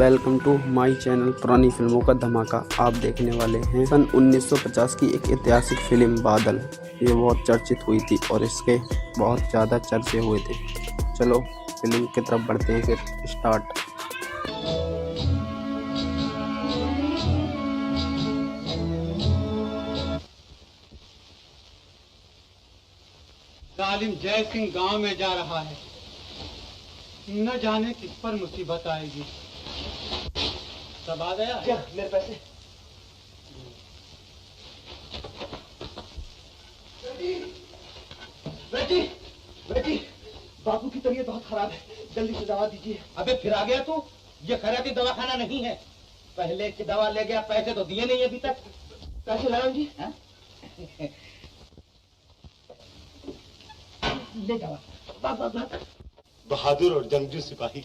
Welcome to my channel पुरानी फिल्मों का धमाका। आप देखने वाले हैं सन 1950 की एक ऐतिहासिक फिल्म बादल। ये बहुत चर्चित हुई थी और इसके बहुत ज़्यादा चर्चे हुए थे। चलो फिल्म की तरफ बढ़ते हैं, फिर स्टार्ट। जालिम जय सिंह गांव में जा रहा है, न जाने किस पर मुसीबत आएगी। सब आ गया? क्या मेरे पैसे? बेटी, बेटी, बापू की तबीयत बहुत खराब है, जल्दी से दवा दीजिए। अबे फिर आ गया तू? ये खैराती दवाखाना नहीं है। पहले की दवा ले गया, पैसे तो दिए नहीं अभी तक। पैसे लाओ जी। हाँ? ले जाओ। बहादुर और जंगजू सिपाही,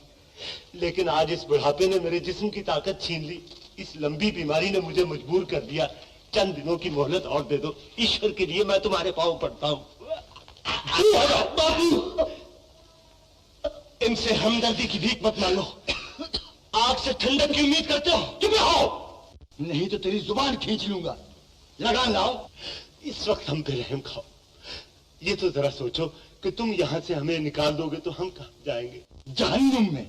लेकिन आज इस बुढ़ापे ने मेरे जिस्म की ताकत छीन ली। इस लंबी बीमारी ने मुझे मजबूर कर दिया। चंद दिनों की मोहलत और दे दो। ईश्वर के लिए मैं तुम्हारे पांव पड़ता हूँ। बाबू, इनसे हमदर्दी की भीख मत मांगो। आग से ठंडक की उम्मीद करते हो? चुप रहो, नहीं तो तेरी जुबान खींच लूंगा। लगान लाओ। इस वक्त हम पे रहम खाओ। ये तो जरा सोचो कि तुम यहाँ से हमें निकाल दोगे तो हम कहाँ जाएंगे? जहन्नुम में।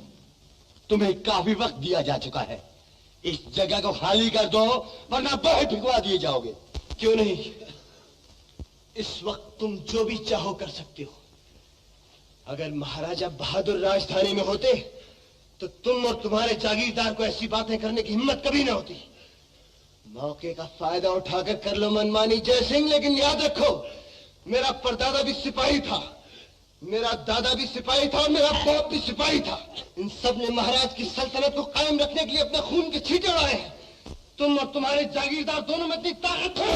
तुम्हें काफी वक्त दिया जा चुका है। इस जगह को खाली कर दो, वरना बाहर भिगवा दिए जाओगे। क्यों नहीं? इस वक्त तुम जो भी चाहो कर सकते हो। अगर महाराजा बहादुर राजधानी में होते तो तुम और तुम्हारे जागीरदार को ऐसी बातें करने की हिम्मत कभी न होती। मौके का फायदा उठाकर कर लो मनमानी जय सिंह, लेकिन याद रखो, मेरा परदादा भी सिपाही था, मेरा दादा भी सिपाही था और मेरा बाप भी सिपाही था। इन सब ने महाराज की सल्तनत को कायम रखने के लिए अपने खून के छींटे उड़ाए हैं। तुम और तुम्हारे जागीरदार दोनों में इतनी ताकत है।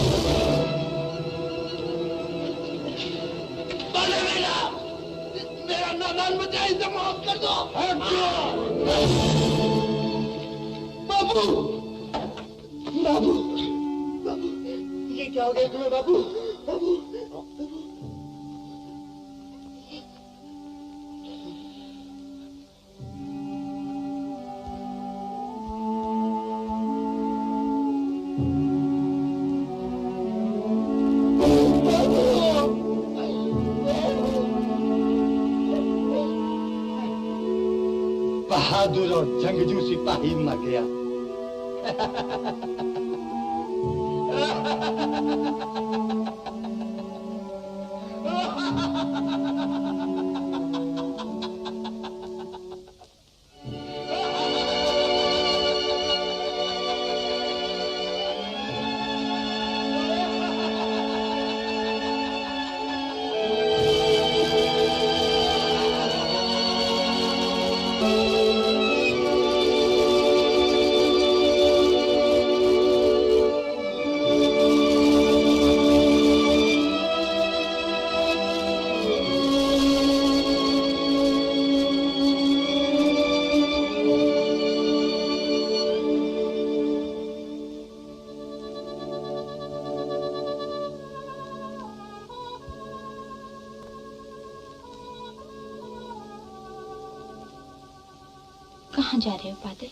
मेरा नादान बचा, इसे माफ कर दो। बाबू, बाबू, बाबू, ये क्या हो गया तुम्हें बाबू? बाबू, बहादुर और जंगजू सिपाही मर गया। कहाँ जा रहे हो बादल?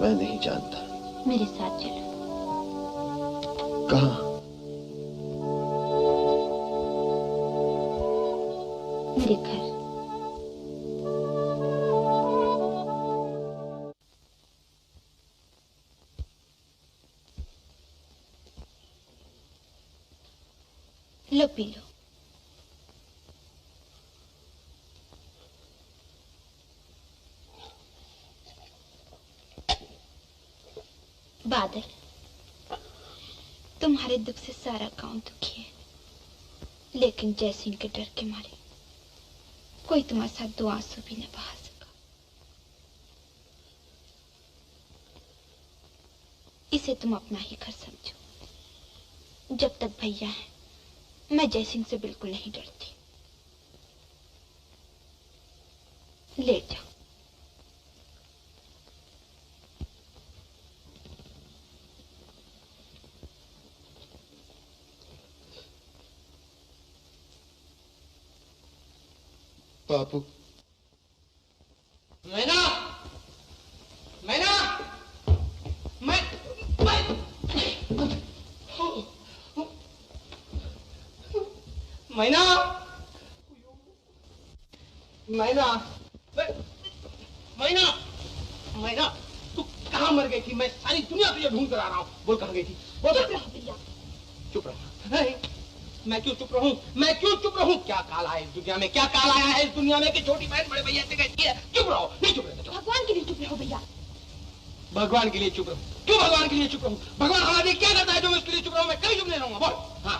मैं नहीं जानता। मेरे साथ चलो। कहाँ? मेरे घर। लो पी लो। बादल, तुम्हारे दुख से सारा गांव दुखी है, लेकिन जय सिंह के डर के मारे कोई तुम्हारे साथ दो आंसू भी न बहा सका। इसे तुम अपना ही घर समझो। जब तक भैया है, मैं जय सिंह से बिल्कुल नहीं डरती। लेट जाओ। बापू, मैना, मैना, मैना, मैना, मैना, तू कहाँ मर गई थी? मैं सारी दुनिया तुझे ढूंढ कर आ रहा हूँ। बोल कहाँ गई थी? बोल। चुप रहो भैया। चुप रहो। नहीं, मैं क्यों चुप रहूं? मैं क्यों चुप रहूं? क्या काल आया इस दुनिया में? क्या काल आया है इस दुनिया में कि छोटी बहन बड़े भैया से कहती है चुप रहो? नहीं चुप रहते। भगवान के लिए चुप रहो भैया। भगवान के लिए चुप रहूं? क्यों भगवान के लिए चुप रहूं? भगवान हमारे लिए क्या करता है जो मैं उसके लिए चुप रहूं? मैं कभी चुप नहीं रहूंगा। बोल। हाँ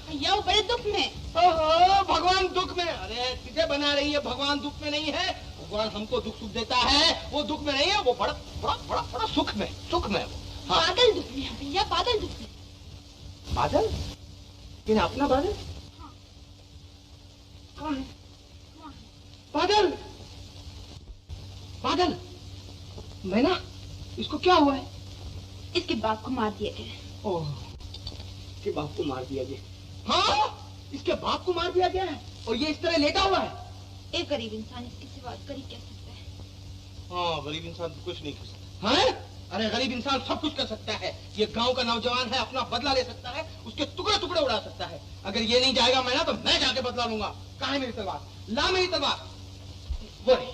भैया वो बड़े दुख में। ओहो, भगवान दुख में? अरे तुझे बना रही है, भगवान दुख में नहीं है। भगवान हमको दुख सुख देता है, वो दुख में नहीं है, वो बड़ा बड़ा बड़ा बड़ा सुख में, सुख में वो। हाँ। बादल दुख में है भैया, बादल दुख में। बादल? इन अपना बादल? हाँ। कहाँ है? बादल, बादल, मैना, इसको क्या हुआ है? इसके बाप को मार दिया गया। ओह, इसके बाप को मार दिया गया? हाँ, इसके बाप को मार दिया गया है और ये इस तरह लेटा हुआ है। एक गरीब इंसान इसकी सिवा कर ही क्या सकता है? हाँ, गरीब इंसान तो कुछ नहीं कर सकता। हाँ? अरे गरीब इंसान सब कुछ कर सकता है। ये गांव का नौजवान है, अपना बदला ले सकता है, उसके टुकड़े टुकड़े उड़ा सकता है। अगर ये नहीं जाएगा मैना तो मैं जाके बदला लूंगा। कहाँ है मेरी तलवार? ला मेरी तलवार। वो रही।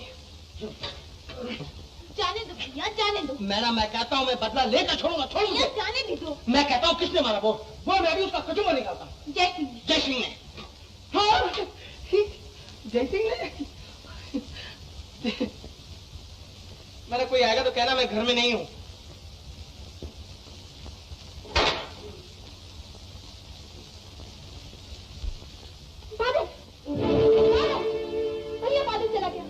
जाने दो भैया, जाने दो। मैं कहता हूँ मैं बदला लेकर छोड़ूंगा, छोड़ूंगा। जाने भी दो। मैं कहता हूँ किसने मारा? वो मैं भी उसका कचूमर निकालता हूँ। जय सिंह ने। जय सिंह ने? हाँ, जय सिंह ने? मैंने कोई आएगा तो कहना मैं घर में नहीं हूँ। बादल, बादल, भैया बादल चला गया।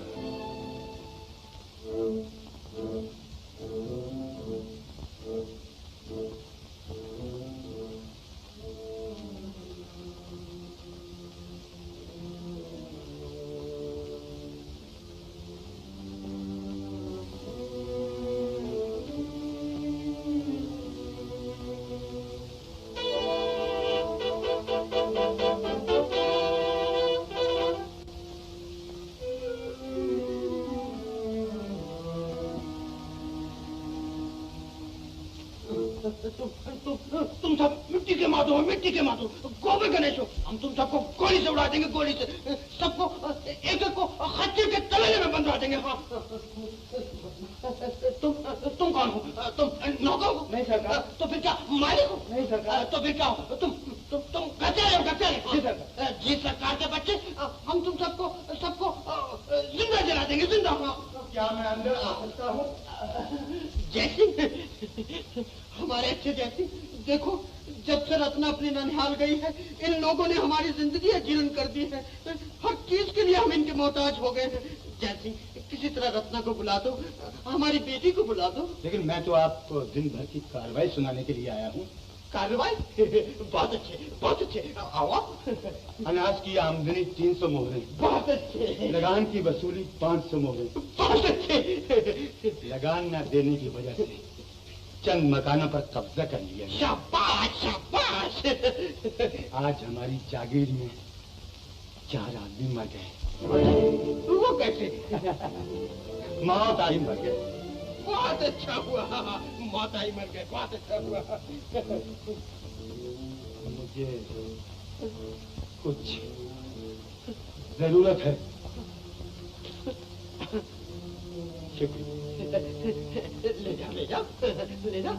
तुम सब मिट्टी के माधो, मिट्टी के माधो, गोबर गणेश हो। हम तुम सबको गोली से उड़ा देंगे, गोली से। सबको एक एक को खच्चर के तलेले में बंधवा देंगे। हाँ। तुम कौन हो? तुम नौकर हो? नहीं सरकार। तो फिर क्या मालिक हो? नहीं सरकार। तो फिर क्या हो? तुम गचेरे हो, गचेरे। जी सरकार के बच्चे, हम तुम सबको जिंदा जला देंगे, जिंदा। क्या मैं अंदर आ सकता हूँ? जैसी हमारे अच्छे जैसी, देखो जब से रत्ना अपनी ननिहाल गई है इन लोगों ने हमारी जिंदगी जीर्ण कर दी है। हर चीज के लिए हम इनके मोहताज हो गए हैं। जैसी किसी तरह रत्ना को बुला दो, हमारी बेटी को बुला दो। लेकिन मैं तो आपको दिन भर की कार्रवाई सुनाने के लिए आया हूँ। कार्रवाई? बहुत अच्छे, बहुत अच्छे। आओ। अनाज की आमदनी 300 मोहरे, बहुत अच्छे। लगान की वसूली 500 मोहरे। बहुत अच्छे। लगान न देने की वजह से चंद मकानों पर कब्जा कर लिया। शाबाश, शाबाश। आज हमारी जागीर में 4 आदमी मर गए। वो कैसे? मौत आई मर गए। बहुत अच्छा हुआ, मौत आई मर गए, बहुत अच्छा हुआ। मुझे कुछ जरूरत है। शुक्रिया। ले जाओ, ले जाओ, ले जाओ।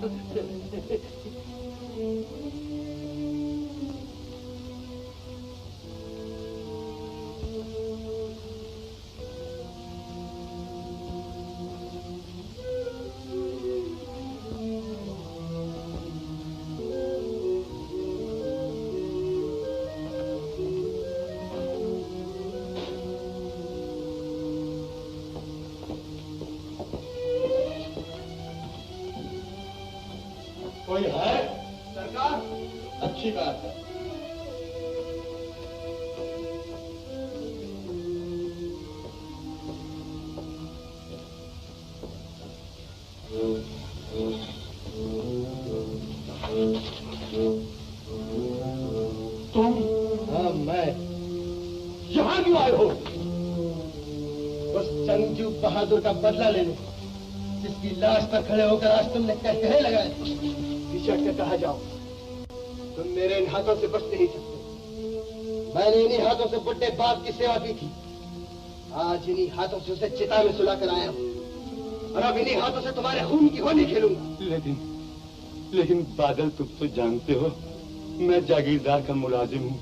कोई है? सरकार, अच्छी बात है। तुम? हाँ, मैं। यहाँ क्यों आए हो? उस संजू बहादुर का बदला लेने, जिसकी लाश पर खड़े होकर आज तुमने कहे लगाए। पीछे हट कर कहा जाओ, तुम मेरे इन हाथों से बच नहीं सकते। मैंने इन्हीं हाथों से बुड्ढे बाप की सेवा की थी। आज इन्हीं हाथों से उसे चिता में सुलाकर आया हूँ और अब इन्हीं हाथों से तुम्हारे खून की होली खेलूंगा। लेकिन बादल, तुम तो जानते हो मैं जागीरदार का मुलाजिम हूँ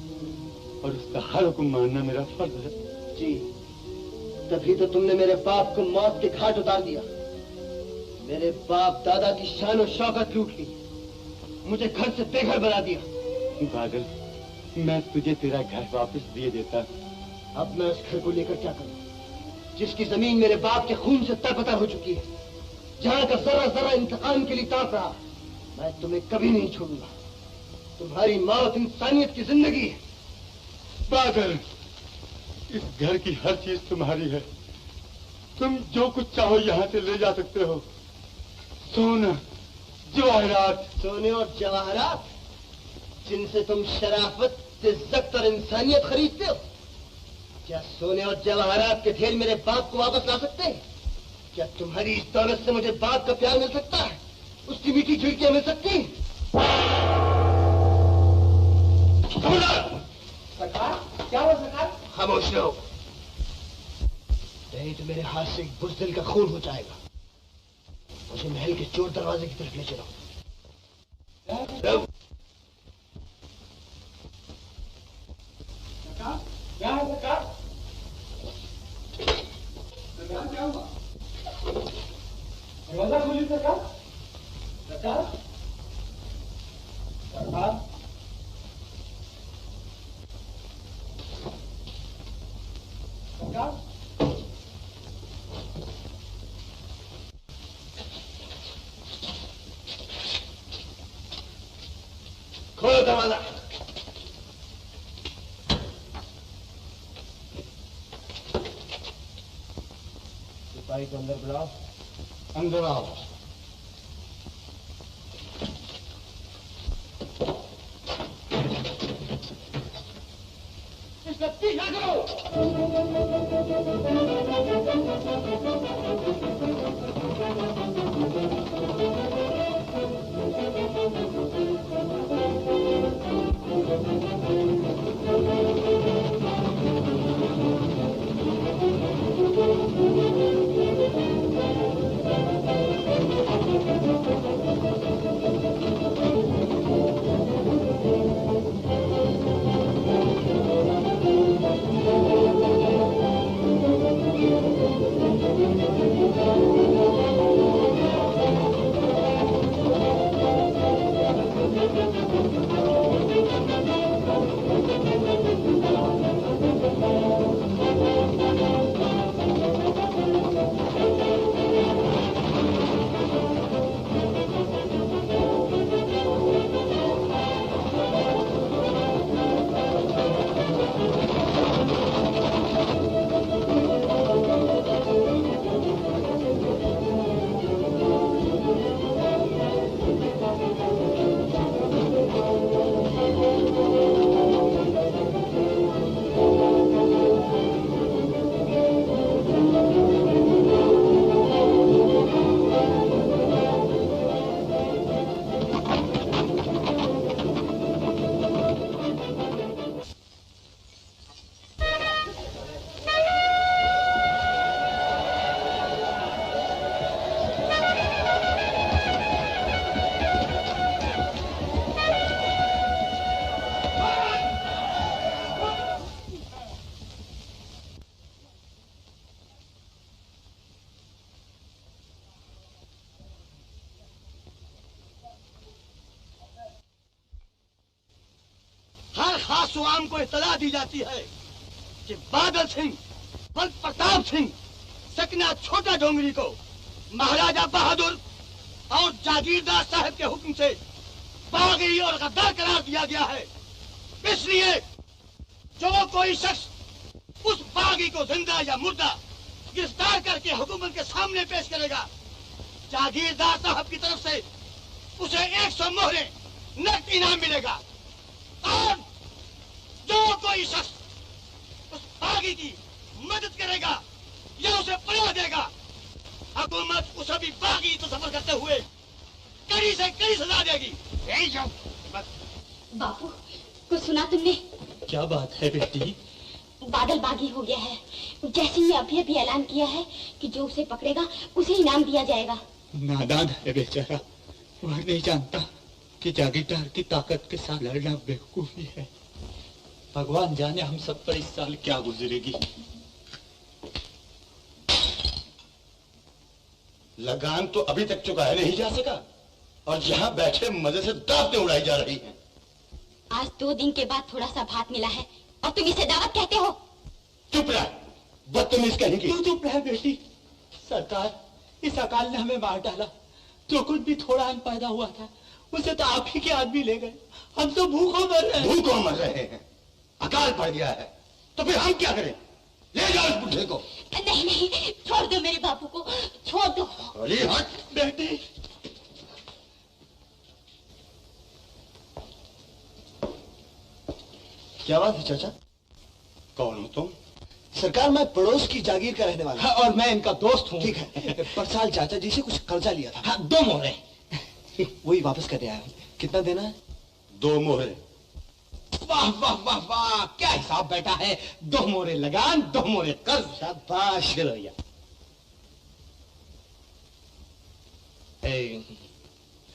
और उसका हर हुक्म मानना मेरा फर्ज है। जी, तभी तो तुमने मेरे बाप को मौत के घाट उतार दिया। मेरे बाप दादा की शान और शौकत लूट ली, मुझे घर से बेघर बना दिया। बादल, मैं तुझे तेरा घर वापस दिए देता। अब मैं उस घर को लेकर क्या करूं, जिसकी जमीन मेरे बाप के खून से तरबतर हो चुकी है, जहां का जरा जरा इंतकाम के लिए ताप रहा। मैं तुम्हें कभी नहीं छोड़ूंगा। तुम्हारी मौत इंसानियत की जिंदगी है। बादल, इस घर की हर चीज तुम्हारी है। तुम जो कुछ चाहो यहाँ से ले जा सकते हो। सोना, जवाहरात। सोने और जवाहरात जिनसे तुम शराफत, इज्जत और इंसानियत खरीदते हो, क्या सोने और जवाहरात के ढेर मेरे बाप को वापस ला सकते हैं? क्या तुम्हारी इस दौलत से मुझे बाप का प्यार मिल सकता है? उसकी मीठी झिड़कियां मिल सकती? सरकार, क्या हुआ सरकार? खामोश रहो, नहीं तो मेरे हाथ से एक बुज़दिल का खून हो जाएगा। मुझे महल के चोर दरवाजे की तरफ ले चलो। क्या है सरकार? सरकार क्या हुआ? दरवाजा खोलिए सरकार। सरकार, सरकार, सरकार। खोलो दरवाजा। सिपाही को अंदर बुलाओ। अंदर आओ। इसका पीछा करो। हर खास आवाम को इत्तला दी जाती है कि बादल सिंह, बल प्रताप सिंह, सकना छोटा डोंगरी को महाराजा बहादुर और जागीरदार साहब के हुक्म से बागी और गद्दार करार दिया गया है। इसलिए जो कोई शख्स उस बागी को जिंदा या मुर्दा गिरफ्तार करके हुकूमत के सामने पेश करेगा, जागीरदार साहब की तरफ से उसे 100 मोहरें नकद इनाम मिलेगा। और जो कोई शख्स उस बागी की मदद करेगा या उसे पनाह देगा, हुकूमत उसे भी बागी तो सफर करते हुए कड़ी से कड़ी सजा देगी। यही जो बस। बापू, कुछ सुना तुमने? क्या बात है बेटी? बादल बागी हो गया है। जयसिंह ने अभी अभी ऐलान किया है कि जो उसे पकड़ेगा उसे इनाम दिया जाएगा। नादान है बेचारा, वह नहीं जानता कि जागीरदार की ताकत के साथ लड़ना बेवकूफी है। भगवान जाने हम सब पर इस साल क्या गुजरेगी। लगान तो अभी तक चुकाया नहीं जा सका और यहाँ बैठे मजे से दावतें उड़ाई जा रही हैं। आज 2 दिन के बाद थोड़ा सा भात मिला है और तुम इसे दावत कहते हो? चुप रह, बदतमीज कहेंगी। तू चुप रह बेटी। सरकार, इस अकाल ने हमें मार डाला। जो कुछ भी थोड़ा अन्न पैदा हुआ था उसे तो आप ही के आदमी ले गए। हम तो भूखों मर रहे हैं। भूखों मर रहे हैं, अकाल पड़ गया है, तो फिर हम क्या करें? ले जाओ इस बुढ़े को। नहीं नहीं, छोड़ दो मेरे बापू को, छोड़ दो। अरे हट बेटी। क्या बात है चाचा? कौन हो तुम? सरकार, मैं पड़ोस की जागीर का रहने वाला हूं। और मैं इनका दोस्त हूँ। ठीक है, पर साल चाचा जी से कुछ कर्जा लिया था। हाँ, 2 मोहरे। वही वापस करने आया हूं। कितना देना है? 2 मोहरे। वाह वाह वाह वाह, क्या हिसाब बैठा है। 2 मोहरे लगान, 2 मोहरे कर्ज। शाबाश। चलो भैया।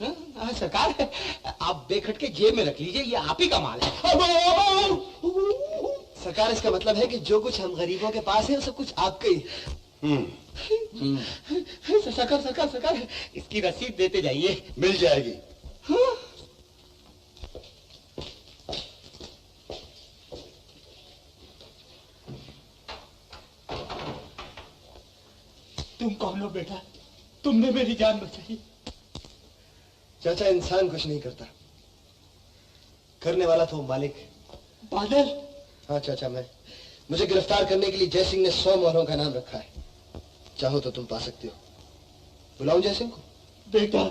हाँ, सरकार, आप बेखटके जेब में रख लीजिए, ये आप ही का माल है। सरकार, इसका मतलब है कि जो कुछ हम गरीबों के पास है वो सब कुछ आपका ही। सरकार सरकार सरकार, इसकी रसीद देते जाइए। मिल जाएगी। हाँ? तुम कौन हो बेटा? तुमने मेरी जान बचाई। चाचा, इंसान कुछ नहीं करता, करने वाला तो मालिक। बादल? हाँ चाचा, मुझे गिरफ्तार करने के लिए जयसिंह ने 100 मोहरों का नाम रखा है। चाहो तो तुम पा सकते हो। बुलाऊं जयसिंह को? बेटा।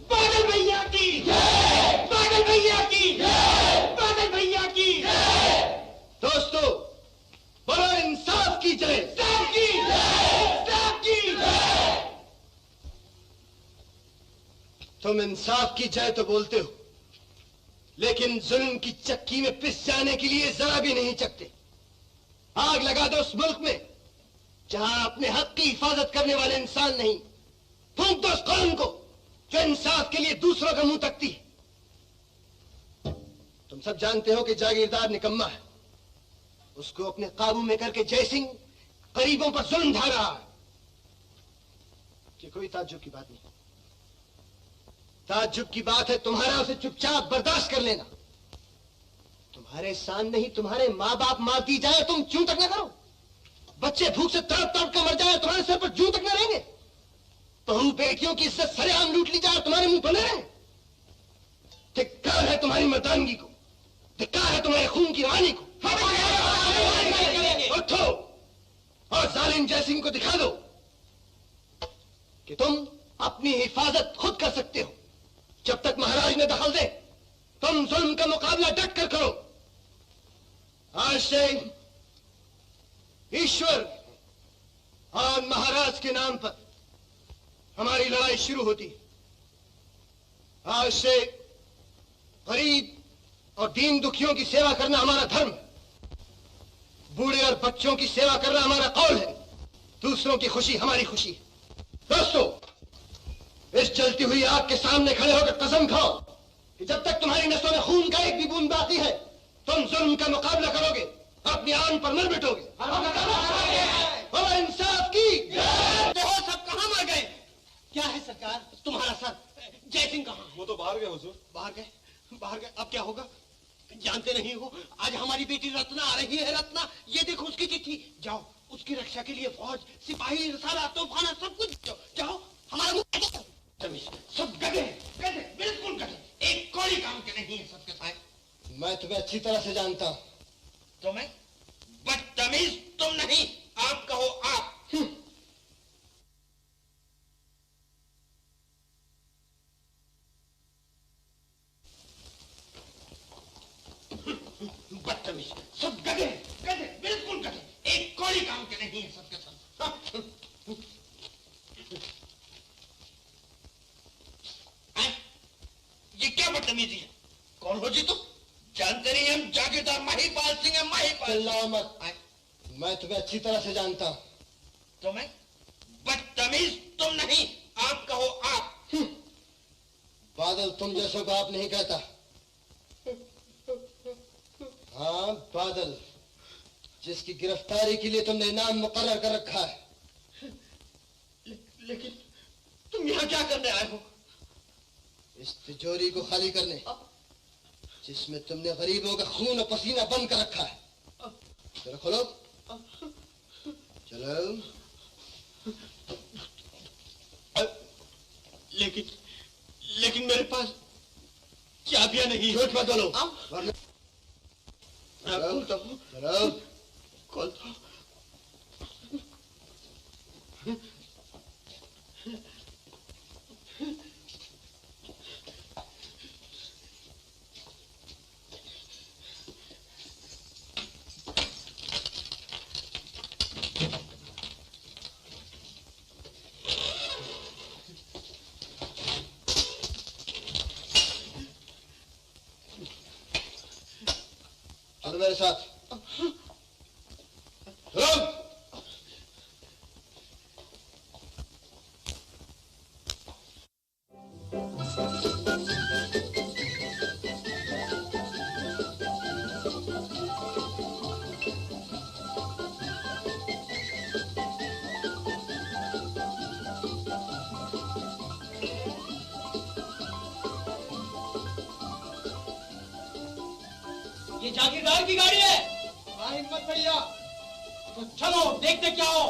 बादल भैया की जय! बादल भैया की जय! बादल भैया की जय! दोस्तों, बोलो इंसाफ की जय! इंसाफ की जय! इंसाफ की जय! तुम इंसाफ की जय तो बोलते हो, लेकिन जुल्म की चक्की में पिस जाने के लिए जरा भी नहीं चकते। आग लगा दो उस मुल्क में जहां अपने हक की हिफाजत करने वाले इंसान नहीं। फूंक दो उस कौम को जो इंसाफ के लिए दूसरों का मुंह तकती है। तुम सब जानते हो कि जागीरदार निकम्मा है। उसको अपने काबू में करके जयसिंह गरीबों पर जुल्म ढा रहा है। कि कोई ताज्जुब की बात नहीं। ताज्जुब की बात है तुम्हारा उसे चुपचाप बर्दाश्त कर लेना। तुम्हारे सामने ही तुम्हारे माँ बाप मार दी जाए, तुम जूं तक ना करो। बच्चे भूख से तड़प तड़प कर मर जाए, तुम्हारे सर पर जूं तक ना रहेंगे। बहू बेटियों की इज्जत सरेआम लूट ली जाए, तुम्हारे मुंह बने रहे। धिक्कार है तुम्हारी मर्दानगी को, धिक्कार है तुम्हारे खून की रानी को। उठो और जालिम जयसिंह को दिखा दो कि तुम अपनी हिफाजत खुद कर सकते हो। जब तक महाराज ने दखल दे, तुम जुल्म का मुकाबला डट कर करो। आज से ईश्वर और महाराज के नाम पर हमारी लड़ाई शुरू होती है। आज से गरीब और दीन दुखियों की सेवा करना हमारा धर्म है। बूढ़े और बच्चों की सेवा करना हमारा कौल है। दूसरों की खुशी हमारी खुशी है। दोस्तों, इस जलती हुई आग के सामने खड़े होकर कसम खाओ कि जब तक तुम्हारी नसों में खून का एक भी बूंद बाकी है, तुम जुल्म का मुकाबला करोगे, अपनी आन पर मर मिटोगे। बोलो इंसाफ की जय! देखो सब कहाँ मर गए? क्या है सरकार? तुम्हारा सर जयसिंह कहाँ है? वो तो बाहर गए हुजूर। बाहर गए? बाहर गए, अब क्या होगा? जानते नहीं हो, आज हमारी बेटी रत्ना आ रही है। रत्ना, ये देखो उसकी चिट्ठी। जाओ, उसकी रक्षा के लिए फौज, सिपाही, रसाला, तोफाना सब कुछ। जाओ, हमारा मुंह सब गधे, गधे, बिल्कुल गधे, एक कोई काम के नहीं है सबके साथ। मैं तुम्हें अच्छी तरह से जानता हूं। तुम्हें? बदतमीज तुम नहीं, आप कहो आप। बदतमीज, सब गधे, गधे, बिल्कुल गधे, एक कोई काम के नहीं है सबके साथ। जानते नहीं हम जागीरदार महिपाल सिंह है, महिपाल। चिल्लाओ मत, मैं तुम्हें अच्छी तरह से जानता हूं। तुम्हें? बदतमीज तुम नहीं, आप कहो आप। बादल तुम जैसों को आप नहीं कहता। हाँ बादल, जिसकी गिरफ्तारी के लिए तुमने इनाम मुकर्रर कर रखा है। लेकिन तुम यहाँ क्या करने आए हो? इस तिजोरी को खाली करने, जिसमें तुमने गरीबों का खून और पसीना बंद कर रखा है। चलो खोलो, चलो। लेकिन मेरे पास चाबियां नहीं। झूठ मत बोलो। चलो खोलता हूँ। चलो मेरे साथ। ये जागीरदार की गाड़ी है। हिम्मत भैया, तो चलो देखते क्या हो।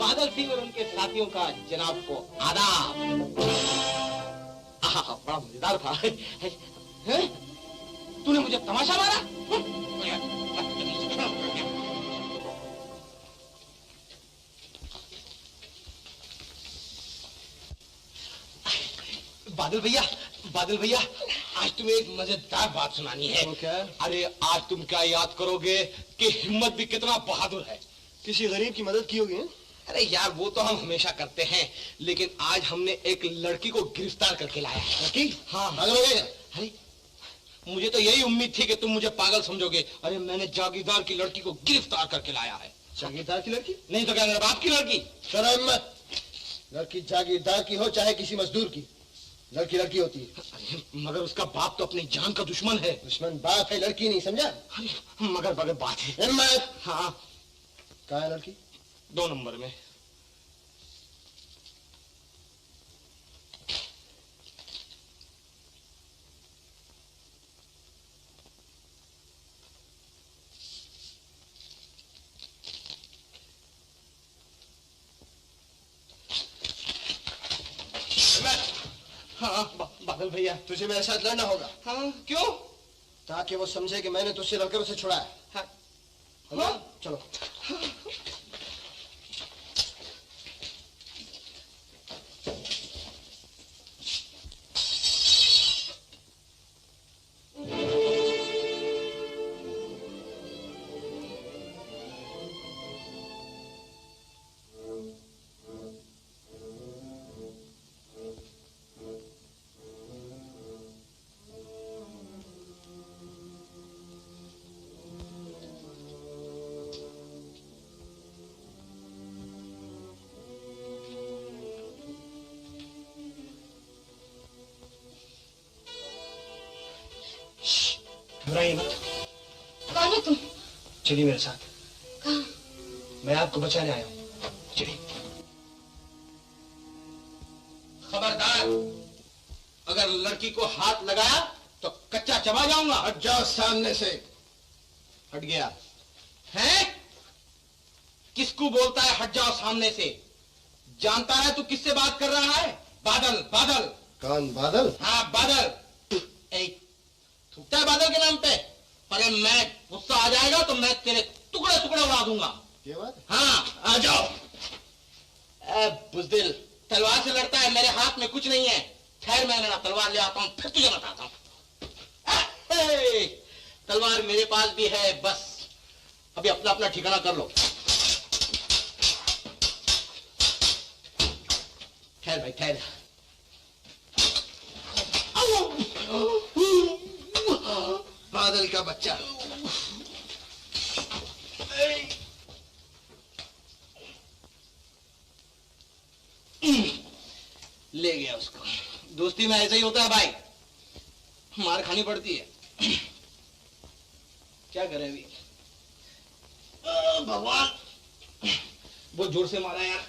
बादल सिंह और उनके साथियों का जनाब को आदाब। बड़ा मजेदार था। हैं? तूने मुझे तमाशा मारा? बादल भैया, आज तुम्हें एक मजेदार बात सुनानी है। वो क्या? अरे आज तुम क्या याद करोगे कि हिम्मत भी कितना बहादुर है। किसी गरीब की मदद की होगी? अरे यार वो तो हम हमेशा करते हैं, लेकिन आज हमने एक लड़की को गिरफ्तार करके लाया है। लड़की? हाँ। पागल हो गए? अरे मुझे तो यही उम्मीद थी कि तुम मुझे पागल समझोगे। अरे मैंने जागीरदार की लड़की को गिरफ्तार करके लाया है। जागीरदार की लड़की? नहीं तो क्या मेरे बाप की लड़की? शर्म मत। लड़की जागीरदार की हो चाहे किसी मजदूर की, लड़की लड़की होती है। अरे मगर उसका बाप तो अपनी जान का दुश्मन है। दुश्मन बाप है, लड़की नहीं, समझा? अरे मगर बात है। हिम्मत। हाँ। कहाँ है लड़की? 2 नंबर में। हाँ बादल भैया, तुझे मेरे साथ लड़ना होगा। हाँ क्यों? ताकि वो समझे कि मैंने तुझसे लड़कर उसे छुड़ाया। हाँ। हाँ? चलो। घबराइए मत। कौन हो तुम? चलिए मेरे साथ। कहाँ? मैं आपको बचाने आया हूँ। चलिए। खबरदार, अगर लड़की को हाथ लगाया तो कच्चा चबा जाऊंगा। हट जाओ सामने से। हट गया। हैं? किसको बोलता है हट जाओ सामने से? जानता है तू किससे बात कर रहा है? बादल, बादल। कौन बादल? हाँ बादल। थूकता है बादल के नाम पे? अरे मैं गुस्सा आ जाएगा तो मैं तेरे टुकड़े टुकड़े उड़ा दूंगा। ये बात? हाँ आ जाओ। बुजदिल, तलवार से लड़ता है, मेरे हाथ में कुछ नहीं है। ठहर, मैं ना तलवार ले आता हूँ, फिर तुझे बताता हूँ। तलवार मेरे पास भी है, बस अभी अपना अपना ठिकाना कर लो। ठहर भाई ठहर। बादल का बच्चा। ले गया उसको। दोस्ती में ऐसा ही होता है भाई, मार खानी पड़ती है। क्या करें अभी? भगवान, बहुत जोर से मारा यार।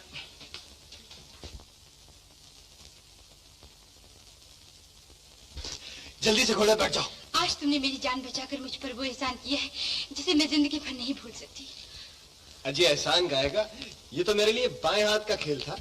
जल्दी से घोड़े बैठ जाओ। आज तुमने मेरी जान बचाकर मुझ पर वो एहसान किया है जिसे मैं जिंदगी भर नहीं भूल सकती। अजी एहसान गाएगा? ये तो मेरे लिए बाएं हाथ का खेल था।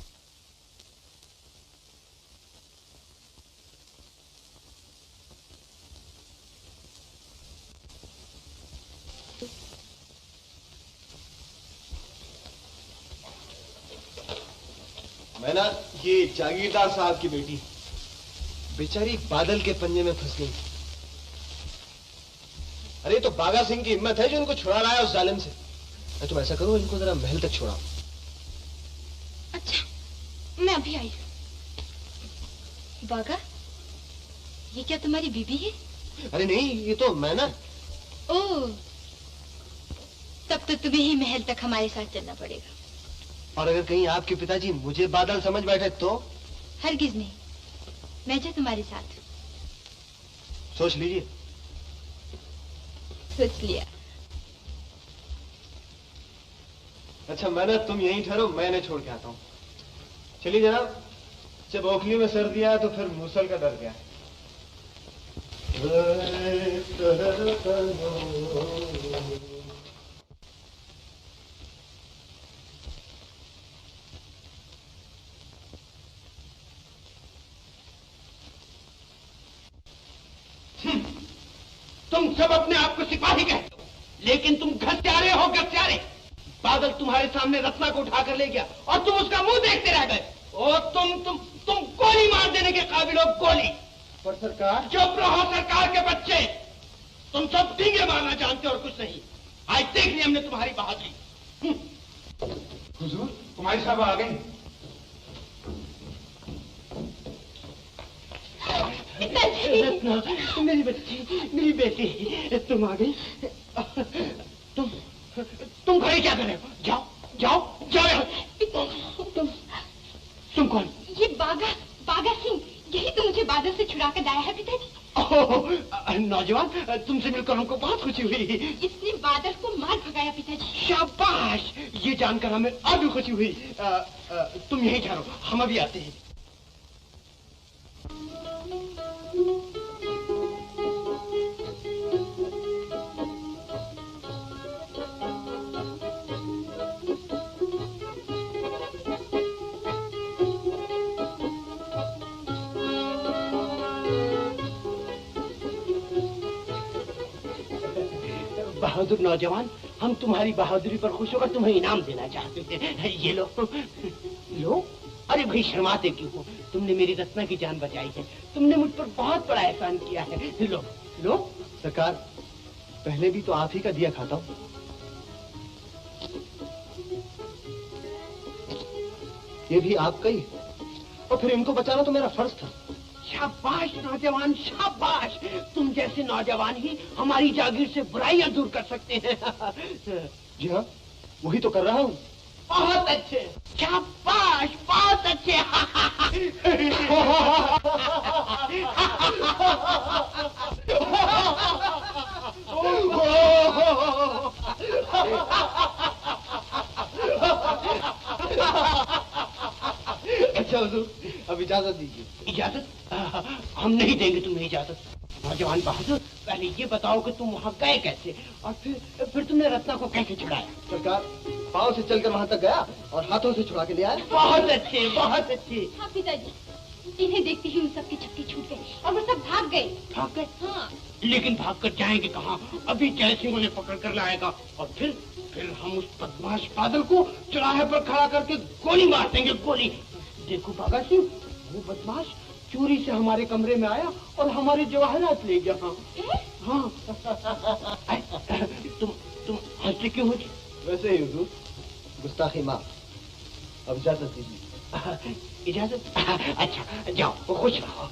मैं ना, ये जागीरदार साहब की बेटी बेचारी बादल के पंजे में फंस गई। अरे तो बागा सिंह की हिम्मत है जो इनको छुड़ा रहा है उस जालिम से। मैं तुम ऐसा करो, इनको जरा महल तक छुड़ाओ। अच्छा, मैं अभी आई। बागा, ये क्या तुम्हारी बीबी है? अरे नहीं, ये तो मैं ना। ओह, तब तो तुम्हें ही महल तक हमारे साथ चलना पड़ेगा। और अगर कहीं आपके पिताजी मुझे बादल समझ बैठे तो? हरगिज नहीं, मैं जो तुम्हारे साथ। सोच लीजिए। सोच लिया। अच्छा मैं ना, तुम यहीं ठहरो, मैं इन्हें छोड़ के आता हूँ। चलिए जनाब। जब ओखली में सर्दी आया तो फिर मूसल का डर गया। तुम सब अपने आप को सिपाही कहते हो, लेकिन तुम घस्यारे हो, घस्यारे। बादल तुम्हारे सामने रत्ना को उठाकर ले गया और तुम उसका मुंह देखते रह गए। और तुम गोली मार देने के काबिल हो, गोली। पर सरकार। चुप रहो सरकार के बच्चे। तुम सब डींगे मारना जानते हो और कुछ नहीं। आज देख ली हमने तुम्हारी बहादुरी। हुजूर, कुमारी साहब आ गई। रत्ना, मेरी बच्ची, मेरी बेटी, तुम आ गई। तुम घरे क्या कर रहे हो? जाओ जाओ जाओ। तुम कौन? ये बागा सिंह, यही तो मुझे बादल से छुड़ा कर लाया है पिताजी। ओह, नौजवान, तुमसे मिलकर हमको बहुत खुशी हुई। इसने बादल को मार भगाया पिताजी। शाबाश, ये जानकर हमें और भी खुशी हुई। तुम यहीं ठहरो, हम अभी आते हैं। बहादुर नौजवान, हम तुम्हारी बहादुरी पर खुश होकर तुम्हें इनाम देना चाहते हैं। ये लो। लो। अरे भाई शर्माते क्यों हो? तुमने मेरी रत्ना की जान बचाई है, तुमने मुझ पर बहुत बड़ा एहसान किया है। लो लो। सरकार, पहले भी तो आप ही का दिया खाता हूँ। ये भी आपका ही, और फिर इनको बचाना तो मेरा फर्ज था। शाबाश नौजवान, शाबाश। तुम जैसे नौजवान ही हमारी जागीर से बुराइयां दूर कर सकते हैं। जी हाँ, वही तो कर रहा हूँ। बहुत अच्छे, शाबाश, बहुत अच्छे। अच्छा हुजूर, अब इजाजत दीजिए। इजाजत? हम नहीं देंगे तुम्हें इजाजत। नौजवान बहादुर, पहले ये बताओ कि तुम वहाँ गए कैसे, और फिर तुमने रत्ना को कैसे छुड़ाया? सरकार, पाँव से चलकर वहाँ तक गया और हाथों से छुड़ा के ले आया। बहुत अच्छे, बहुत अच्छे। हाँ पिताजी, इन्हें देखते ही उन सबकी छक्के छूट गए और वो सब भाग गए। भाग गए? हाँ। लेकिन भाग कर जाएंगे कहाँ? अभी जय सिंह उन्हें पकड़ कर लाएगा, और फिर हम उस बदमाश बादल को चौराहे पर खड़ा करके गोली मार देंगे, गोली। देखो बागा सिंह, वो बदमाश चोरी से हमारे कमरे में आया और हमारे जवाहरात ले गया। हाँ। तुम हंसते क्यों हो? वैसे ही हुजूर, गुस्ताखी माफ। अब इजाजत दीजिए। इजाजत? अच्छा, जाओ, खुश रहो।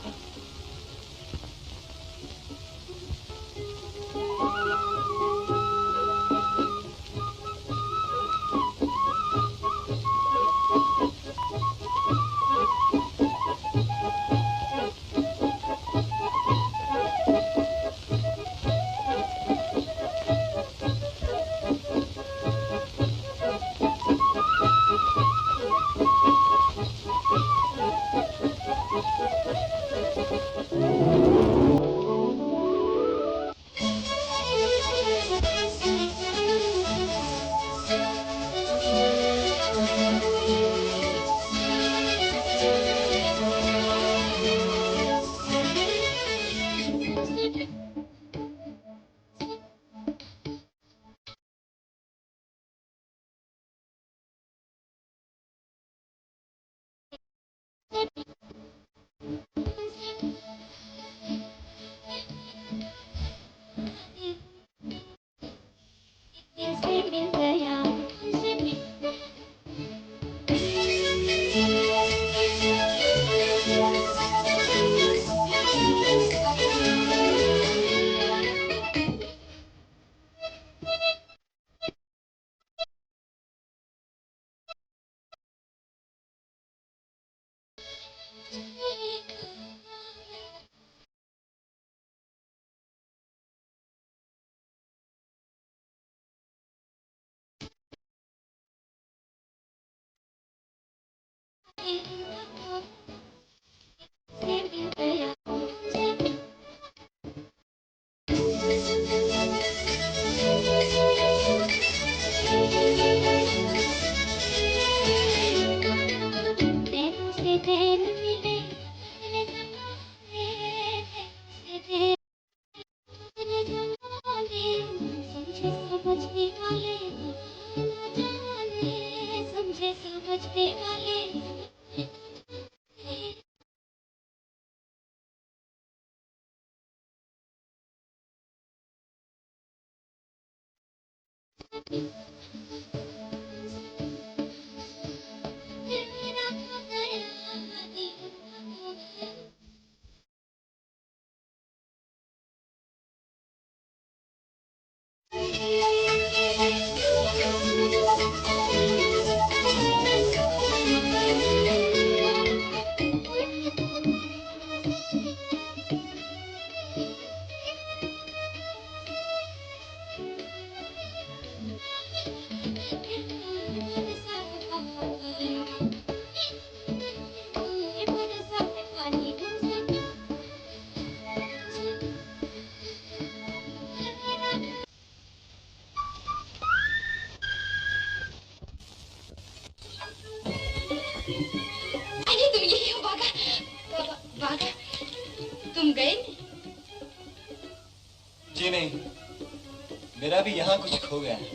मेरा भी यहाँ कुछ खो गया है,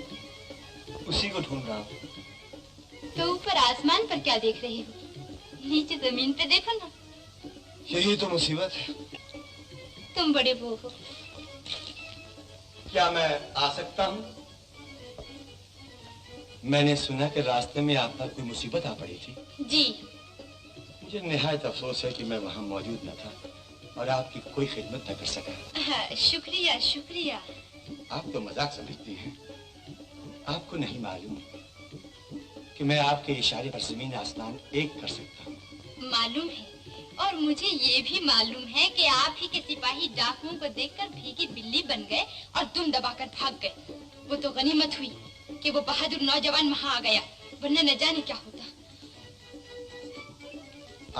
उसी को ढूंढ रहा हूँ। तो ऊपर आसमान पर क्या देख रहे हो? नीचे जमीन पे देखो ना। यही तो मुसीबत है। तुम बड़े वो हो। क्या मैं आ सकता हूँ? मैंने सुना कि रास्ते में आप पर कोई मुसीबत आ पड़ी थी। जी। मुझे निहायत अफसोस है कि मैं वहाँ मौजूद न था और आपकी कोई खिदमत न कर सका। हाँ, शुक्रिया शुक्रिया। आप तो मजाक समझती हैं। आपको नहीं मालूम कि मैं आपके इशारे पर जमीन आसमान एक कर सकता हूँ। मालूम है, और मुझे ये भी मालूम है कि आप ही के सिपाही डाकुओं को देखकर भीगी बिल्ली बन गए और दुम दबाकर भाग गए। वो तो गनीमत हुई कि वो बहादुर नौजवान वहाँ आ गया, वरना न जाने क्या होता।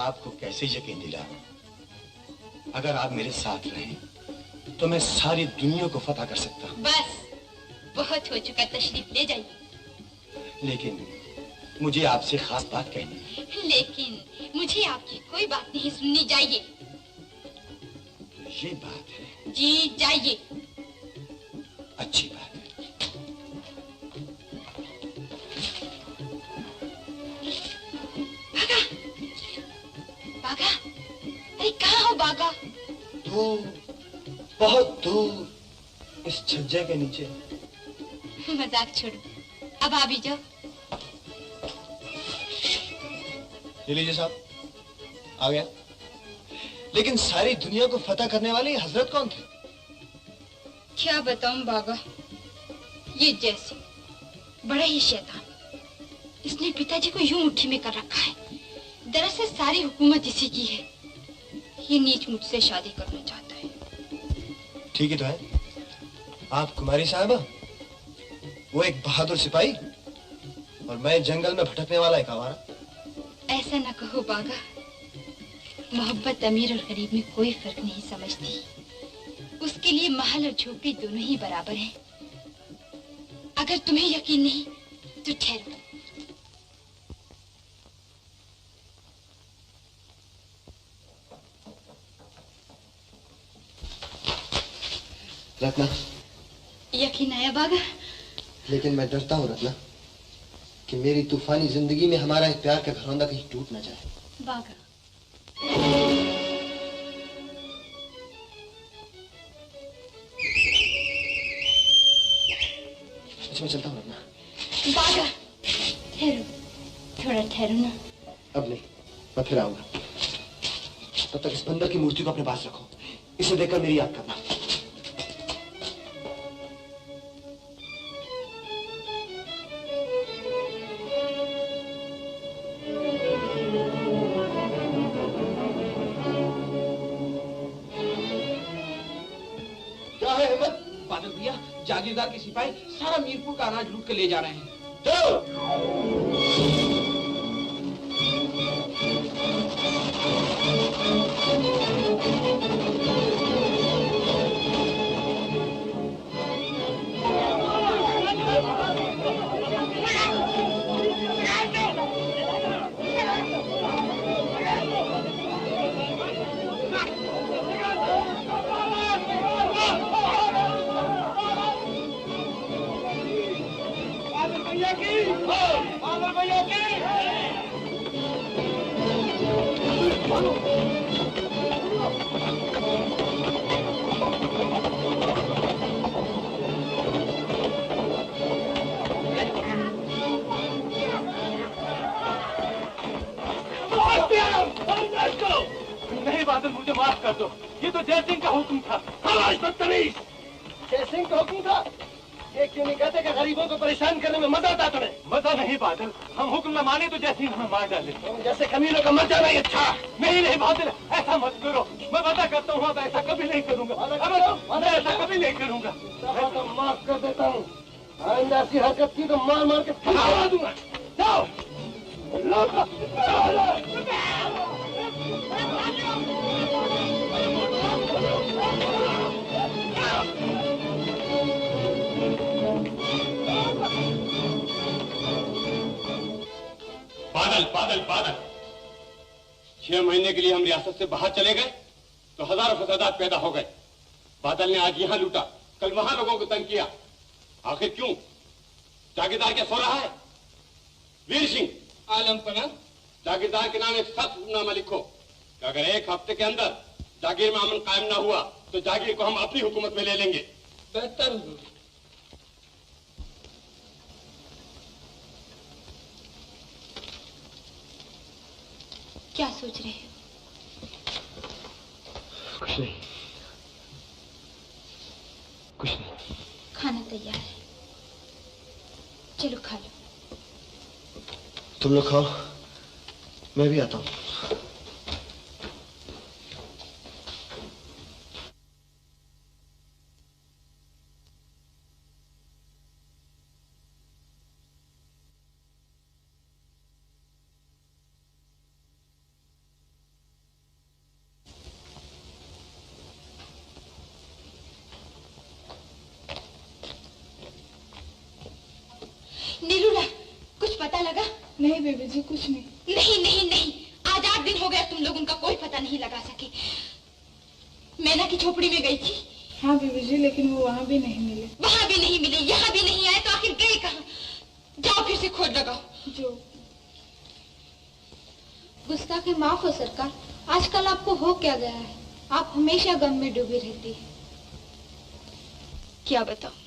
आपको कैसे यकीन दिलाऊं? अगर आप मेरे साथ रहें तो मैं सारी दुनिया को फतह कर सकता हूँ। बस बहुत हो चुका, तशरीफ ले जाइए। लेकिन मुझे आपसे खास बात कहनी है। लेकिन मुझे आपकी कोई बात नहीं सुननी, जाइए। तो ये बात है? जी जाइए। अच्छी बात है। बागा, बागा, अरे कहाँ हो बागा? दूर, बहुत दूर, इस छज्जे के नीचे। मजाक छोड़ो, अब आ भी जाओ। ले लीजिए साहब, आ गया। लेकिन सारी दुनिया को फतह करने वाले हजरत कौन थे? क्या बताऊं बागा, ये जैसे बड़ा ही शैतान। इसने पिताजी को यूं मुट्ठी में कर रखा है। दरअसल सारी हुकूमत इसी की है। ये नीच मुझसे शादी करना चाहता है। ठीक ही तो है। आप कुमारी साहबा, वो एक बहादुर सिपाही और मैं जंगल में भटकने वाला एक आवारा। ऐसा न कहो बागा, मोहब्बत अमीर और गरीब में कोई फर्क नहीं समझती। उसके लिए महल और झोपड़ी दोनों ही बराबर हैं। अगर तुम्हें यकीन नहीं तो ठहरो। रत्ना, यकीन आया बागा? लेकिन मैं डरता हूँ रत्ना कि मेरी तूफानी जिंदगी में हमारा एक प्यार का घरौंदा कहीं टूट न जाए। बागा, मैं चलता हूँ रत्ना। बागा, ठहरो, थोड़ा ठहरो ना। अब नहीं, मैं फिर आऊंगा। तब तक इस बंदर की मूर्ति को अपने पास रखो। इसे देखकर मेरी याद करना। जागीरदार के सिपाही सारा मीरपुर का अनाज लूट के ले जा रहे हैं। नहीं बादल, मुझे माफ कर दो। ये तो जय सिंह का हुक्म था। बदतमीज! जय सिंह का हुक्म था? ये क्यों नहीं कहते कि गरीबों को परेशान करने में मजा आता तुम्हें? मजा नहीं बादल, हम हुक्म न माने तो जय सिंह हमें मार डाले। तुम जैसे कमीनों का मर जाना ही अच्छा। नहीं बादल, ऐसा मत करो। मैं वादा करता हूँ अब ऐसा कभी नहीं करूंगा। मैं ऐसा कभी नहीं करूंगा। तो माफ कर देता हूँ। आइंदा ऐसी हरकत की तो मार मार के फंसा दूंगा। जाओ। बादल 6 महीने के लिए हम रियासत से बाहर चले गए तो हजारों फसादात पैदा हो गए। बादल ने आज यहाँ लूटा, कल वहां लोगों को तंग किया। आखिर क्यों? जागीरदार क्या सो रहा है? वीर सिंह, आलम पना, जागीरदार के नाम एक सख्त हुक्मनामा लिखो कि अगर 1 हफ्ते के अंदर जागीर में अमन कायम ना हुआ तो जागीर को हम अपनी हुकूमत में ले लेंगे। बेहतर हुजूर। क्या सोच रहे हो? कुछ नहीं, कुछ नहीं। खाना तैयार है, चलो खा लो। तुम लोग खाओ, मैं भी आता हूँ। नीलूला, कुछ पता लगा? नहीं बेबी जी, कुछ नहीं। नहीं नहीं नहीं, आज 8 दिन हो गए तुम लोग उनका कोई पता नहीं लगा सके। मैना की झोपड़ी में गई थी। हाँ बेबी जी, लेकिन वो वहाँ भी नहीं मिले। वहाँ भी नहीं मिले, यहाँ भी नहीं आए, तो आखिर गए कहाँ? जाओ फिर से खोज लगाओ। जो गुस्ताखी माफ हो सरकार, आजकल आपको हो क्या गया है? आप हमेशा गम में डूबी रहती है। क्या बताऊं,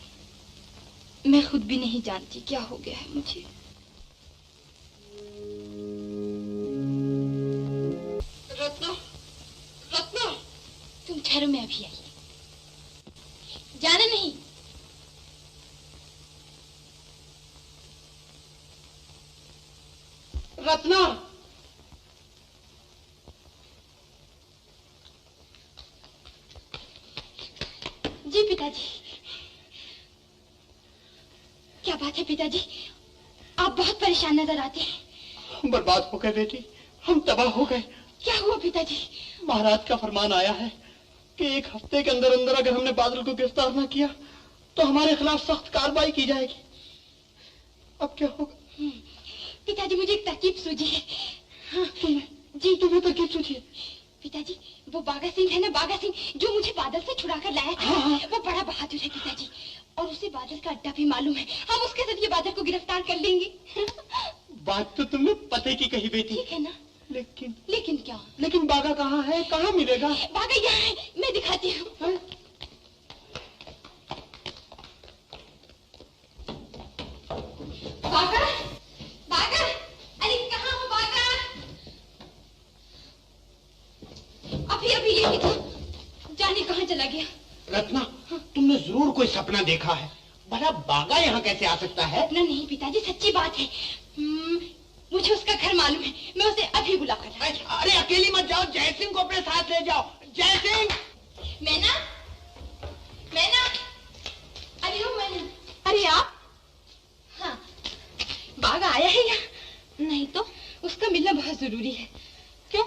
मैं खुद भी नहीं जानती क्या हो गया है मुझे। रत्ना, रत्ना, तुम ठहरो, मैं अभी आई। जाना नहीं। रत्ना, जी पिताजी। क्या बात है पिताजी, आप बहुत परेशान नजर आते हैं। हम बर्बाद हो गए बेटी, हम तबाह हो गए। क्या हुआ पिताजी? महाराज का फरमान आया है कि 1 हफ्ते के अंदर अंदर अगर हमने बादल को गिरफ्तार न किया तो हमारे खिलाफ सख्त कार्रवाई की जाएगी। अब क्या होगा? पिताजी, मुझे एक तरकीब सूझी है। हाँ, तुम्हें तरकीब सूझी है? पिताजी, वो बागा सिंह है ना, बागा सिंह, जो मुझे बादल से छुड़ा कर लाया था। हाँ। वो बड़ा बहादुर है पिताजी, और उसे बादल का अड्डा भी मालूम है। हम उसके जरिए बादल को गिरफ्तार कर लेंगे। बात तो तुमने पते की कही बेटी। ठीक है ना? लेकिन क्या? लेकिन बागा कहाँ है, कहाँ मिलेगा? बागा यहाँ है, मैं दिखाती हूँ। बागा, बागा, अरे कहाँ हो बागा? अभी अभी यही था, जाने कहाँ चला गया। रत्ना, तुमने जरूर कोई सपना देखा है। भला बागा यहाँ कैसे आ सकता है? सपना नहीं पिताजी, सच्ची बात है। मुझे उसका घर मालूम है, मैं उसे अभी बुला कर। अरे अकेली मत जाओ, जय सिंह को अपने साथ ले जाओ। जय सिंह! मैना, मैना, अरे ओ मैना, अरे आप? हाँ, बागा आया है यहाँ? नहीं तो उसका मिलना बहुत जरूरी है। क्यों?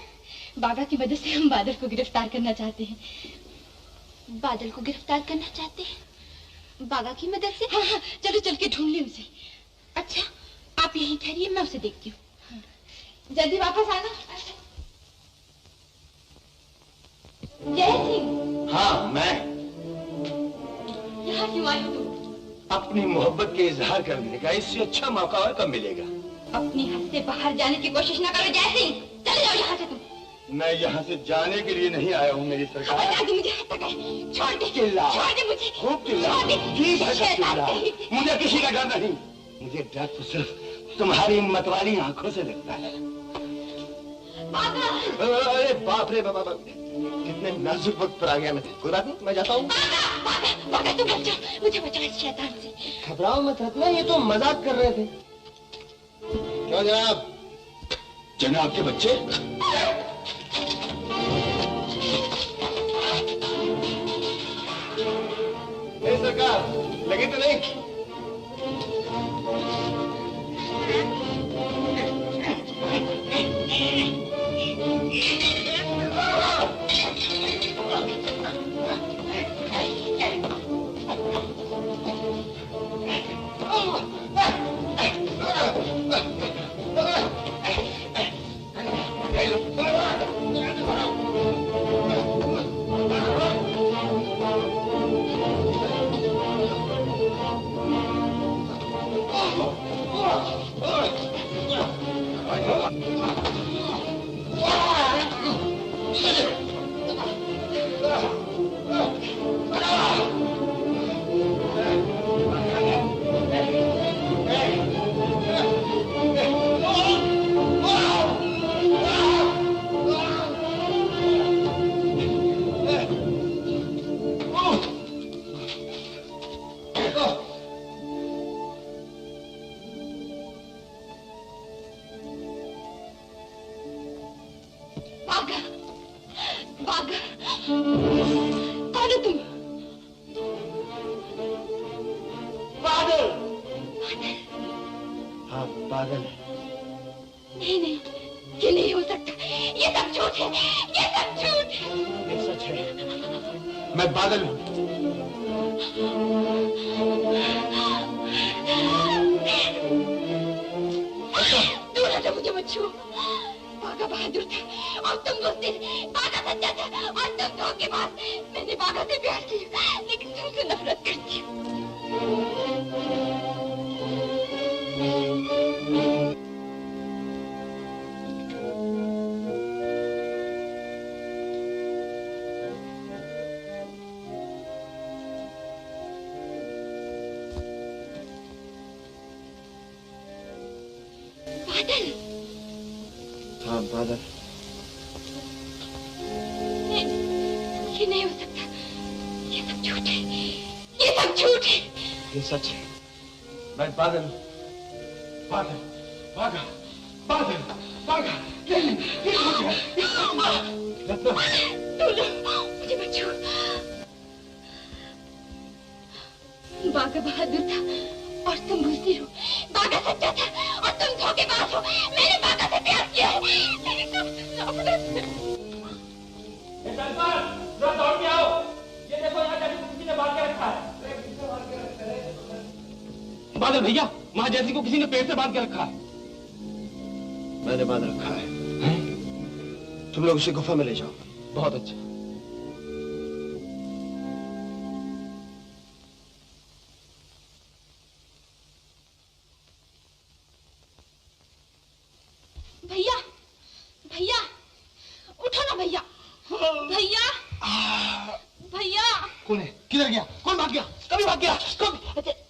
बागा की मदद से हम बादल को गिरफ्तार करना चाहते हैं। बादल को गिरफ्तार करना चाहते हैं? बागा की मदद से? हाँ हाँ, चलो चल के ढूंढ ले उसे। अच्छा, आप यहीं ठहरिए, मैं उसे देखती हूँ। जल्दी वापस आना। जय सिंह। हाँ, मैं यहाँ क्यों आए हो तुम? अपनी मोहब्बत के इजहार करने का इससे अच्छा मौका और कब मिलेगा? अपनी हद से बाहर जाने की कोशिश न करो जय सिंह, चले जाओ यहाँ से तुम। मैं यहाँ से जाने के लिए नहीं आया हूँ मेरी सरकार। मुझे हाथ तक है, छोड़ दे, चिल्ला, छोड़ दे मुझे, खूब चिल्ला, जी भरकर चिल्ला। मुझे किसी का डर नहीं, मुझे डर तो सिर्फ तुम्हारी मतवाली आंखों से लगता है। अरे बाप रे बाबा, कितने नाजुक वक्त पर आ गया मैं। कोई बात नहीं, मैं जाता हूँ। तुम बचाओ, मुझे बचाओ इस शैतान से। घबराओ मत रत्ना, ये तो मजाक कर रहे थे। क्यों जनाब? जनाब के बच्चे? सरकार लगी तो नहीं? कौन हो तुम? बादल। हाँ बादल। नहीं नहीं, ये नहीं हो सकता, ये सब झूठ है, ये सब झूठ है। ये सच है, मैं बादल हूँ। दूर हटो, मुझे मत छुओ। बागा बहादुर था और तुम बुज़दिल। बागा सच्चा था और तुम धोखेबाज। मैंने बागा से प्यार किया लेकिन तुमसे नफरत करती हूँ। बादल। हाँ बादल। ये नहीं हो सकता, ये सब झूठ है, ये सब झूठ है। ये सच है, मैं बादल हूँ। बादल, बागा, बादल, बागा। नहीं, ये झूठ है। रत्ना। मुझे मत छू। बागा बहादुर था और तुम बुज़दिल हो। बागा सच्चा था और तुम धोखेबाज हो। मैंने बागा से प्यार किया है लेकिन तुमसे नफरत। जरा दौड़ के आओ। ये देखो यहाँ जैसी किसी ने बांध के रखा है। बादल भैया, वहाँ जैसी को किसी ने पेड़ से बांध के रखा है। मैंने बांध रखा है। तुम लोग उसे गुफा में ले जाओ। बहुत अच्छा। भैया, भैया, उठो ना भैया। भैया, भैया। कौन है? किधर गया? कौन भाग गया? कभी भाग गया? कब?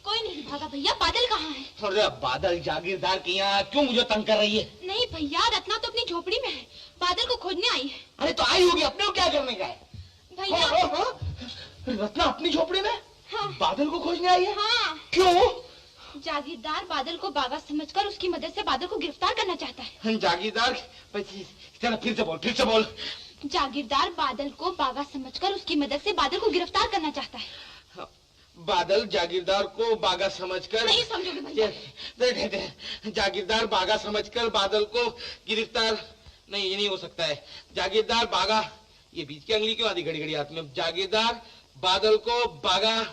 कोई नहीं भागा भैया। बादल कहाँ है? अरे बादल जागीरदार की यहाँ क्यों मुझे तंग कर रही है? नहीं भैया, रत्ना तो अपनी झोपड़ी में है, बादल को खोजने आई है। अरे तो आई होगी, अपने को क्या करने का है? भैया। रत्ना अपनी झोपड़ी में? हाँ। बादल को खोजने आई है? हाँ। क्यों? जागीरदार बादल को बागा समझकर उसकी मदद से बादल को गिरफ्तार करना चाहता है। जागीरदार? चलो फिर से बोल, फिर से बोल। जागीरदार बादल को बागा समझकर उसकी मदद से बादल को गिरफ्तार करना चाहता है। बादल जागीरदार को बागा समझकर? नहीं समझोगे भैया। जागीरदार बागा समझकर बादल को गिरफ्तार? नहीं, ये नहीं हो सकता है। जागीरदार बागा, ये बीच की अंगली क्यों आधी घड़ी घड़ी हाथ में? जागीरदार बादल को बागा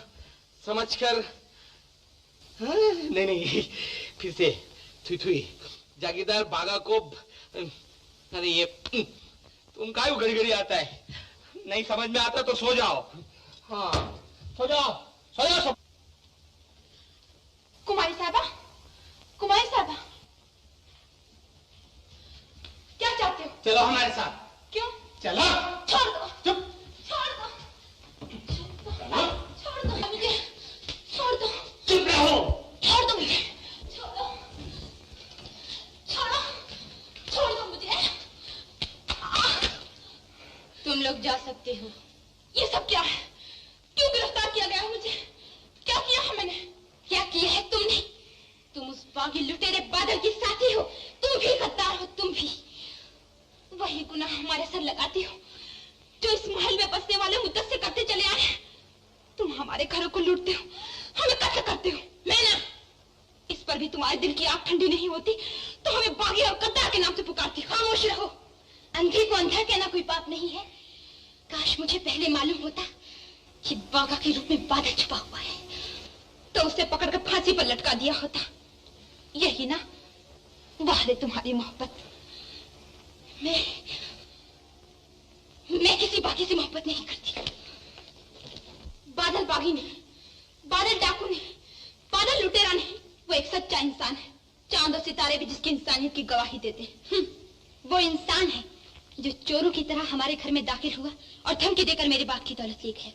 समझकर? हाँ, नहीं नहीं, फिर से थुई। जागीरदार बागा को, अरे ये तुम काहे घड़ी घड़ी आता है? नहीं समझ में आता तो सो जाओ। हाँ सो जाओ, सो जाओ। कुमारी साहबा, कुमारी साहबा, क्या चाहते हो? चलो हमारे साथ। क्यों? चलो। छोड़ दो। चुप। छोड़ दो। छोड़ दो मुझे। छोड़ दो। चुप रहो। छोड़ दो मुझे। छोड़ो। छोड़ो। छोड़ दो मुझे। तुम लोग जा सकते हो। ये सब क्या है? क्यों गिरफ्तार किया गया है मुझे? क्या किया है मैंने? क्या किया है तुमने? तुम उस बागी लुटेरे बादल की साथी हो। तुम भी गद्दार हो, तुम भी। वही गुनाह हमारे सर लगाती हो जो इस महल में बसने वाले मुद्दत से करते चले आए हैं। तुम हमारे घरों को लूटते हो, हमें कत्ल करते हो। मैं ना, इस पर भी तुम्हारे दिल की आग ठंडी नहीं होती तो हमें बागी और गद्दार के नाम से पुकारती। खामोश रहो। अंधे को अंधा कहना कोई पाप नहीं है। काश मुझे पहले मालूम होता कि बागा के रूप में बादल छुपा हुआ है तो उसे पकड़कर फांसी पर लटका दिया होता। यही ना वाह तुम्हारी मोहब्बत। मैं किसी बागी से मोहब्बत नहीं करती। बादल बागी नहीं, बादल डाकू नहीं, बादल लुटेरा नहीं, वो एक सच्चा इंसान है। चांद और सितारे भी जिसकी इंसानियत की गवाही देते हैं। वो इंसान है जो चोरों की तरह हमारे घर में दाखिल हुआ और धमकी देकर मेरे बाप की दौलत ले गया।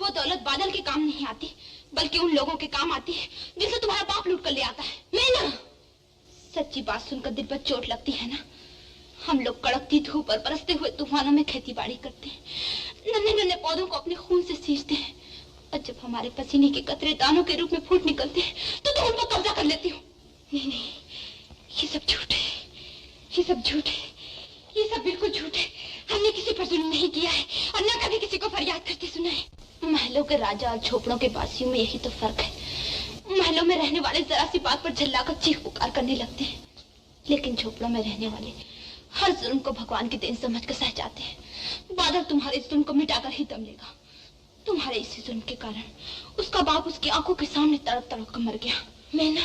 वो दौलत बादल के काम नहीं आती बल्कि उन लोगों के काम आती है जिसे तुम्हारा बाप लूट कर ले आता है। मैं ना, सच्ची बात सुनकर दिल पर चोट लगती है ना। हम लोग कड़कती धूप और बरसते हुए तूफानों में खेती बाड़ी करते हैं, नन्हे नन्हे पौधों को अपने खून से सींचते हैं और जब हमारे पसीने के कतरे दानों के रूप में फूट निकलते हैं तो तुम उन पर कब्जा कर लेती हो। नहीं नहीं, ये सब झूठ है, ये सब झूठ है, ये सब बिल्कुल झूठ है। हमने किसी पर जुल्म नहीं किया है और न कभी किसी को फरियाद करते सुना है। महलों के राजा और झोपड़ों के बासियों में यही तो फर्क है। महलों में रहने वाले जरा सी बात पर झल्लाकर चीख पुकार करने लगते हैं, लेकिन झोपड़ों में रहने वाले हर जुल्म को भगवान की देन समझकर सह जाते हैं। बादल तुम्हारे इस जुल्म को मिटाकर ही दम लेगा। तुम्हारे इसी जुल्म के कारण उसका बाप उसकी आंखों के सामने तड़प तड़प कर मर गया। मैं ना,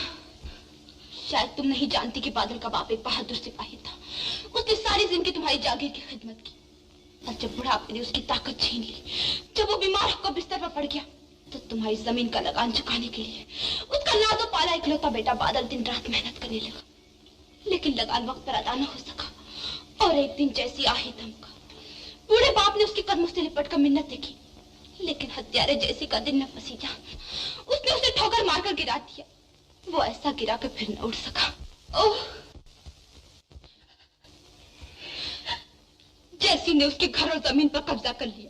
शायद तुम नहीं जानती कि बादल का बाप एक बहादुर सिपाही था। उसने सारी जिंदगी तुम्हारी जागीर की खिदमत की, और जब बुढ़ापे ने उसकी ताकत छीन ली, जब वो बीमार होकर बिस्तर पर पड़ गया, तो तुम्हारी जमीन का लगान चुकाने के लिए उसका नाजो पाला इकलौता बेटा बादल दिन रात मेहनत करने लगा। लेकिन लगान वक्त पर अदा न हो सका और एक दिन जैसी आ ही थमका। बूढ़े बाप ने उसके कदमों से लिपट कर मिन्नतें की, लेकिन हत्यारे जैसी का दिन न फंसी जान, उसने उसे ठोकर मारकर गिरा दिया। वो ऐसा गिरा कर फिर न उठ सका। ओह, जैसी ने उसके घर और जमीन पर कब्जा कर लिया।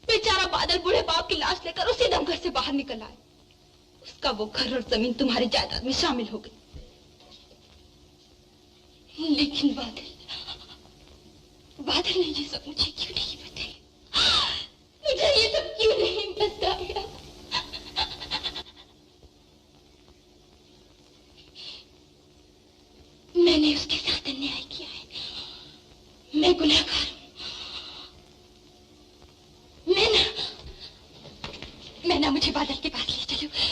बेचारा बादल बूढ़े बाप की लाश लेकर उसी दम घर से बाहर निकल आया। उसका वो घर और जमीन तुम्हारी जायदाद में शामिल हो गई। लेकिन बादल ने ये सब मुझे क्यों नहीं बताया? मुझे ये सब क्यों नहीं बताया? मैंने उसके साथ अन्याय किया है। मैं गुनहगार हूं। मैना, मुझे बादल के पास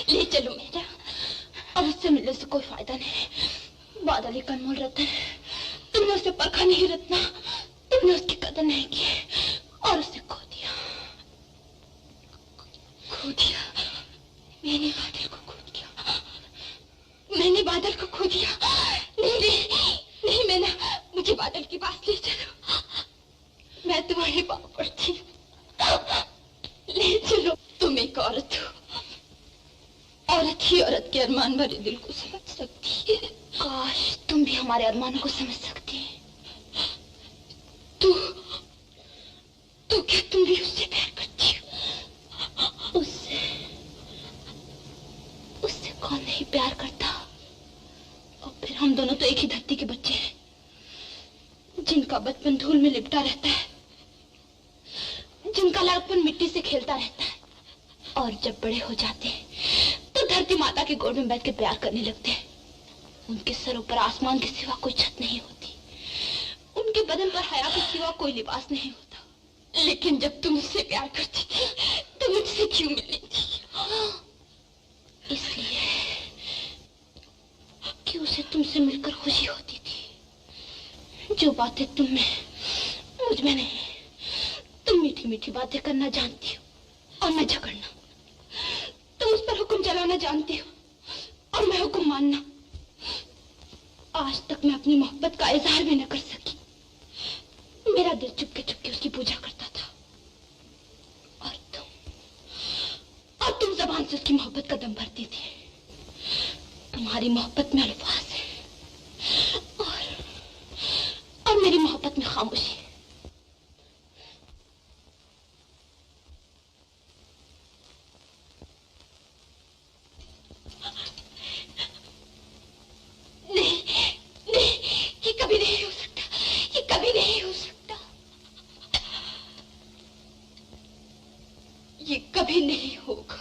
ले चलो मैना। और उससे मिलने से कोई फायदा नहीं। बादल एक अनमोल रत्न है। तुमने उसे परखा नहीं रत्ना, तुमने उसकी कदर नहीं की और उसे खो दिया। मैंने बादल को खो दिया। मैंने बादल को खो दिया। नहीं मैना, मुझे बादल के पास ले चलो। मैं तुम्हारे पाँव पड़ती हूँ। ले चलो। तुम एक औरत हो। औरत ही औरत के अरमान भरे दिल को समझ सकती है। काश तुम भी हमारे अरमानों को समझ सकती। तो क्या तुम भी उससे प्यार करती हो? उससे कौन नहीं प्यार करता? और फिर हम दोनों तो एक ही धरती के बच्चे हैं, जिनका बचपन धूल में लिपटा रहता है, जिनका लड़कपन मिट्टी से खेलता रहता है, और जब बड़े हो जाते हैं तो धरती माता के गोद में बैठ के प्यार करने लगते हैं। उनके सरों पर आसमान के सिवा कोई छत नहीं होती, उनके बदन पर हया के सिवा कोई लिबास नहीं होता। लेकिन जब तुम उससे प्यार करती थी तो मुझसे क्यों मिली थी? इसलिए कि उसे तुमसे मिलकर खुशी होती थी। जो बातें तुम में मुझ में नहीं। तुम मीठी मीठी बातें करना जानती हो और मैं झगड़ना। तुम उस पर हुक्म चलाना जानती हो और मैं हुक्म मानना। आज तक मैं अपनी मोहब्बत का इजहार भी न कर सकी। मेरा दिल चुपके चुपके उसकी पूजा करता था, और तुम जबान से उसकी मोहब्बत का दम भरती थी। तुम्हारी मोहब्बत में अल्फाज है और मेरी मोहब्बत में खामोशी है। ये कभी नहीं हो सकता। ये कभी नहीं हो सकता। ये कभी नहीं होगा।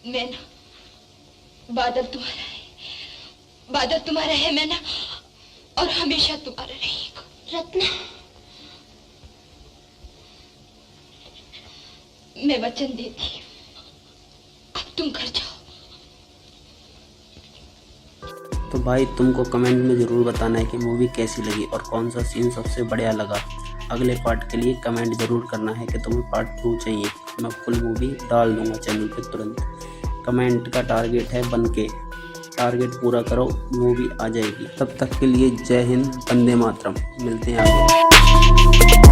मैना, बादल तुम्हारा है। बादल तुम्हारा है मैना, और हमेशा तुम्हारा रहेगा। रत्ना, मैं वचन देती हूँ। अब तुम घर जाओ। तो भाई तुमको कमेंट में ज़रूर बताना है कि मूवी कैसी लगी और कौन सा सीन सबसे बढ़िया लगा। अगले पार्ट के लिए कमेंट ज़रूर करना है कि तुम्हें पार्ट 2 चाहिए। मैं फुल मूवी डाल दूंगा चैनल पे तुरंत। कमेंट का टारगेट है 1K। टारगेट पूरा करो, मूवी आ जाएगी। तब तक के लिए जय हिंद, वंदे मातरम। मिलते हैं आगे।